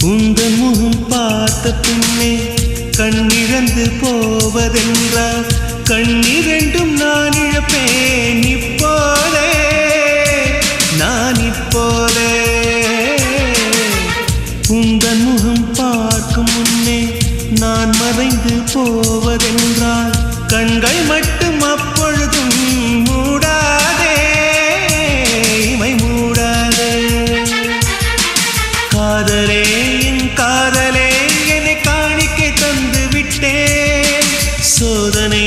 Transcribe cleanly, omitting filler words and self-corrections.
உந்தன் முகம் பார்த்த பின்னே கண்ணிழந்து போவதென்றால் கண்ணிரண்டும் நான் இழப்பேன் இப்போதே நான் இப்போதே உந்தன் முகம் பார்க்கும் முன்னே நான் மறைந்து போவதென்றால் கண்கள் மட்டும் அப்பொழுதும் மூடாதே இமை மூடாதே காதலே என் காதலே என்னை காணிக்கை தந்து விட்டேன் சோதனை